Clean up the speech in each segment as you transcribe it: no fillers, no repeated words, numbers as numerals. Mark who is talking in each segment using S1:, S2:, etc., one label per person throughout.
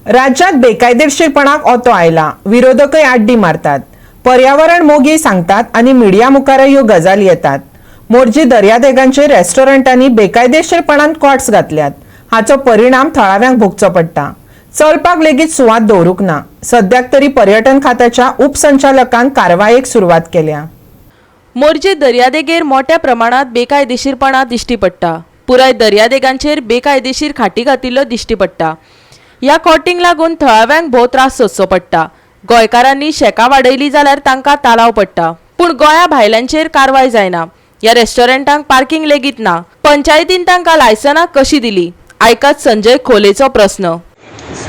S1: राज्यात बेकायदेशीरपणाक ओतो आयला, विरोधकय आड्डी मारतात, पर्यावरण मोगी सांगतात आणि मीडिया मुखार ह्यो गजाली येतात. मोरजी दर्यादेगांचेर रेस्टॉरंटांनी बेकायदेशीरपणान कॉट्स घातल्यात. हाचो परिणाम थळाव्यांक भोगचो पडटा. चलपाक लेगीत सुवात दवरूंक ना. सद्याक तरी पर्यटन खात्याच्या उपसंचालकान कारवायेक सुरवात केल्या.
S2: मोरजे दर्यादेगेर मोठ्या प्रमाणात बेकायदेशीरपणा दिश्टी पडटा. पुराय दर्यादेगांचेर बेकायदेशीर खाटी घातिल्लो दिश्टी पडटा. ह्या कॉटींक लागून थळाव्यांक भोव त्रास सोंसचो पडटा. गोंयकारांनी शेकां वाडयली जाल्यार तांकां तालाव पडटा, पूण गोंया भायल्यांचेर कारवाय जायना. ह्या रेस्टॉरंटांक पार्किंग लेगीत ना. पंचायतीन तांकां लायसनां कशी दिली? आयकात संजय खोलेचो प्रस्न.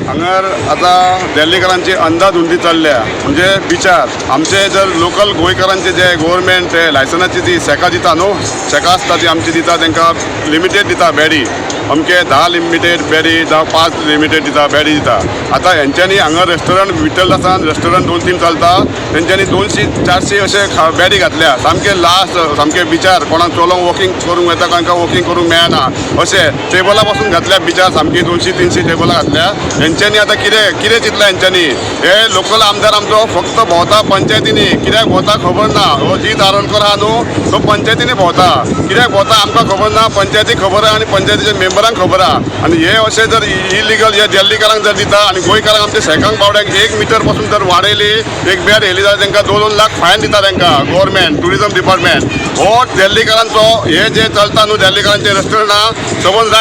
S3: हांगर आतां दिल्लीकरांची अंधाधुंदी चल्ल्या. म्हणजे बिचार आमचे जर लोकल गोंयकारांचे जे गव्हर्मेंट लायसनाची जी सेका दिता न्हू, सेका आसता ती आमची दिता, तांकां लिमिटेड दिता बॅडी. अमके 10 लिमिटेड बॅडी, 5 लिमिटेड दिता बॅडी दिता. आतां हेंच्यांनी हांगा रेस्टॉरंट विठ्ठलदासान रेस्टॉरंट 2-3 चलता, तेंच्यांनी 200-400 अशे बॅडी घातल्या. सामके लास्ट सामके बिचार कोणाक चलोंक वॉकिंग करूंक येता तांकां वॉकिंग करूंक मेळना अशें टेबला पासून घातल्या. बिचार सामकी 200-300 टेबलां घातल्या. हेंच्यांनी आतां कितें चिंतलां हेंच्यांनी? हे लोकल आमदार आमचो फक्त भोंवता पंचायतींनी. कित्याक भोंवता खबर ना. हो जी धारणकर आहा न्हू, तो पंचायतींनी भोंवता. कित्याक भोंवता आमकां खबर ना, पंचायतीक खबर आहा आनी पंचायतीच्या मेंबरांक खबर आहा. आनी हे अशें जर इलिगल हे दिल्लीकारांक जर दिता आनी गोंयकारांक आमच्या सेकांक बावड्यांक 1 मीटर पासून जर वाडयली, एक बॅड येयली जाल्यार तांकां 2-2 लाख फायन दिता तांकां गव्हर्मेंट टुरिजम डिपार्टमेंट. हो दिल्लीकारांचो हे जे चलता न्हू दिल्लीकारांचे रेस्टॉरंटां समज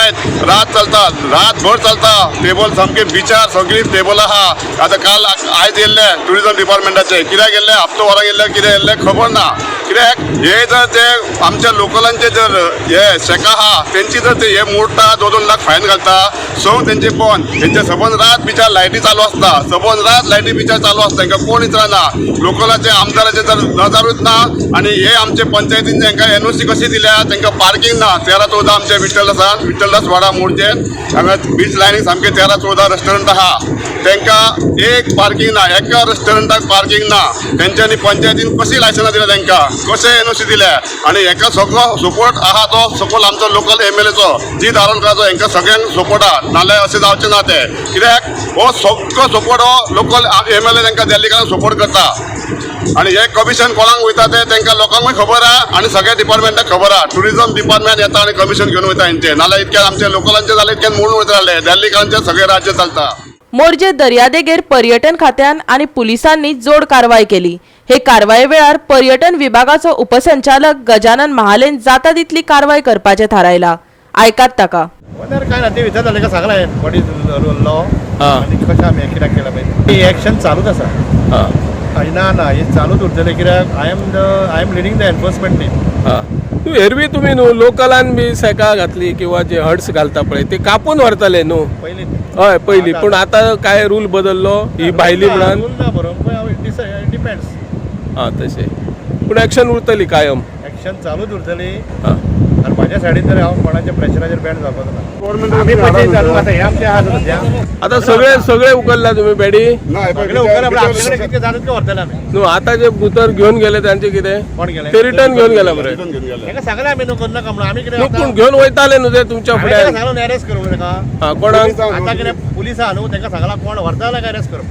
S3: रात चलता, रातभर चलता. टेबल सामके बिचार सगळी टेबल आहा. आतां काल आयज येयल्ले टुरिजम डिपार्टमेंटाचे. कित्याक येयल्ले? हप्तो वरां येयल्ले, कितें येयल्ले खबर ना. कित्याक हे जर ते आमच्या लोकलांचे जर हे शेकां आहा तेंची जर ते हे मोडटा, 2-2 लाख फायन घालता, सो तेंचे कोण तेंचे सबंद रात बिचार लायटी चालू आसता. सबंद रात लायटी बिचार चालू आसता. तांकां कोण विचारना. लोकलाचे आमदाराचे जर नजारूच ना. आनी हे आमचे पंचायतीन तांकां NOC कशी दिल्या? तांकां पार्किंग ना. 13-14 आमचे विठ्ठलदास वाडा मोडचे हांगा बीच लायनीक सामके 13-14 रेस्टॉरंट आहा. तांकां एक पार्किंग ना. एका रेस्टॉरंटाक पार्किंग ना. तेंच्यांनी पंचायतीन कशी लायसनां दिल्या तांकां? कशें NOC दिल्या? आनी हेका सगळो सपोर्ट आहा तो सकयल आमचो लोकल MLAचो जी धारणकाराचो. हेंकां सगळ्यांक सपोर्ट आहा. नाल्यार अशें जावचें ना ते. कित्याक हो सगळो सपोर्ट हो लोकल MLA तांकां दिल्लीकारांक सपोर्ट करता. आनी हे कमिशन कोणाक वयता ते तांकां लोकांकूय खबर आहा आनी सगळ्या डिपार्टमेंटाक खबर आहा. टुरिजम डिपार्टमेंट येता आनी कमिशन घेवन वयता हेंचे. नाल्यार इतक्यान आमचे लोकलांचे जाले इतक्यान म्हणून वयता जाले. दिल्लीकारांचे सगळे राज्य चलता.
S2: मोरजे दर्यादेगेर पर्यटन खात्यान आणि पुलिसांनी जोड कारवाय केली. हे कारवाये वेळार पर्यटन विभागाचो उपसंचालक गजानन महालेन जाता तितली कारवाय करपाचे थारायला. आयकात ताका.
S4: काय ना ते विचारले का सांगला बॉडी लॉ आणि कशा आम्ही कित्याक केला पाहिजे. ही एक्शन चालूच आसा. ना हे चालूच उरतले. कित्याक I am leading the enforcement team.
S5: एरवी तुम्ही न्हू लोकलान बी सेका घातली किंवा जे हर्ट्स घालता पळय ते कापून व्हरताले न्हू
S4: पयलीं.
S5: हय पयलीं. पूण आतां काय रूल बदललो ही भायली म्हणून?
S4: ना बरोबर डिपेंड्स.
S5: हां तशें. पूण एक्शन उरतली कायम.
S4: एक्शन चालूच उरतली.
S5: हां
S4: आणि माझ्या सायडीन तर हांव कोणाच्या प्रेशराचेर बॅड जावपाचो ना. आमी पयशे चालू आतां हे आमचे आहा सद्या.
S5: आतां सगळे उखल्ला तुमी बॅडी?
S4: सगळे उपकार आपले कडेन कितके जाता तितके व्हरतले आमी.
S5: न्हू आतां जे भितर घेवन गेले तांचे कितें?
S4: कोण गेले?
S5: ते रिटर्न घेवन गेला मरे.
S4: हेका सांगले आमी न्हू करनाका म्हणून. आमी कितें
S5: पूण घेवन वयताले न्हू ते तुमच्या फुड्यान?
S4: सांगलो अरेस्ट करूं तेका.
S5: हां कोणाक?
S4: आतां कितें पुलीस आहा न्हू तेका सांगला कोण व्हरता जाल्यार अरेस्ट करूं.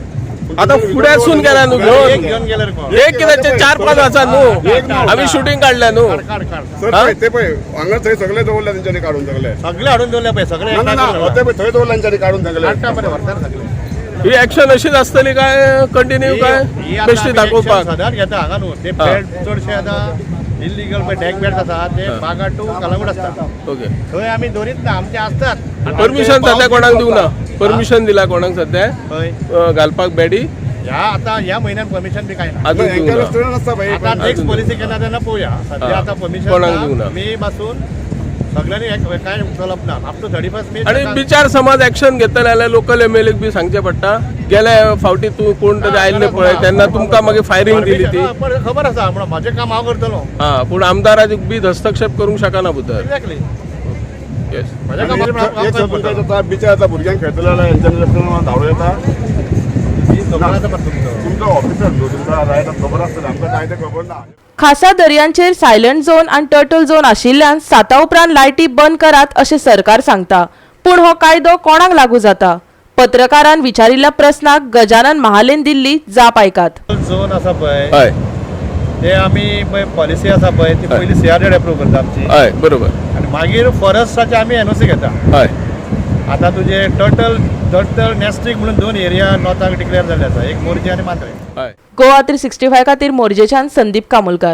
S5: आतां फुड्यासून गेला न्हू घेवन?
S4: घेवन गेल्यार कोण?
S5: एक कित्याचे 4-5 आसा न्हू. आमी शूटिंग काडल्या न्हू.
S4: काड
S3: सर ते पळय हांगा थंय सगळे दवरल्या तेंच्यांनी काडून सगळे.
S4: सगळे हाडून दवरले पळय सगळे.
S3: ना ते पळय थंय दवरल्या तेंच्यांनी काडून सगळे.
S4: हाडटा बरें व्हरता सगळे.
S5: ही एक्शन अशीच आसतली काय कंटिन्यू काय बेश्टी दाखोवपाक?
S4: सदांच घेता हांगा न्हू. ते बॅड चडशे आतां इलिगल पळय डॅक बॅड्स आसा ते बागा टू कलंगूट आसता.
S5: ओके.
S4: थंय आमी दवरीत ना. आमचे आसतात.
S5: परमिशन सध्या कोणाक दिवना? परमिशन दिला कोणाक सध्या
S4: हय
S5: घालपाक बॅडी?
S4: ह्या म्हयन्यात परमिशन बी काय ना.
S5: अजून दिवना.
S3: रेस्टॉरंट आसता पळय.
S4: आता नेक्स्ट पॉलिसी केला तेन्ना पळोवया. सध्या आता
S5: कोणाक
S4: परमिशन
S5: दिवना.
S4: मे पासून सगळ्यांनी काय चलप ना. अप टू 31 मे.
S5: आणि बिचार समज एक्शन घेतले जाल्यार लोकल MLAक बी सांगचे पडटा. गेल्या फावटी तूं कोण तरी आयल्ले पळय तेन्ना तुमकां मागीर फायरिंग दिली ती.
S4: खबर आसा म्हणून म्हजें काम हांव करतलो.
S5: हां पूण आमदाराक बी हस्तक्षेप करूंक शकना भितर.
S4: एक्झॅक्टली.
S5: येस.
S4: म्हजें काम
S3: बिचार भुरग्यांक खेळटले जाल्यार हेंच्यांनी रेस्टॉरंटान धांवडो येता. तुमचो ऑफिसर न्हू तुमकां रायट खबर आसतली. आमकां काय ते खबर ना.
S2: खासा दर्यांचेर सायलंट झोन आणि टर्टल झोन आशिल्ल्यान 7 उपरांत लायटी बंद करात अशें सरकार सांगता. पूण हो कायदो कोणाक लागू जाता? पत्रकारान विचारिल्ल्या प्रस्नाक गजानन महालेन दिल्ली जाप आयकात.
S4: झोन आसा पळय
S5: हय
S4: ते आमी पळय पॉलिसी आसा पळय ती पयली CRZ एप्रूव करता आमची
S5: हय बरोबर
S4: आनी मागीर फॉरेस्टाचे आमी NOC घेता.
S5: हय
S4: आतां तुजे टर्टल नॅस्ट्रीक म्हणून 2 एरिया नॉर्थाक डिक्लेअर जाल्ले आसा, एक मोरजे आनी मांद्रे.
S5: हय
S2: गोवा 365 खातीर मोरजेच्यान संदीप कामोलकार.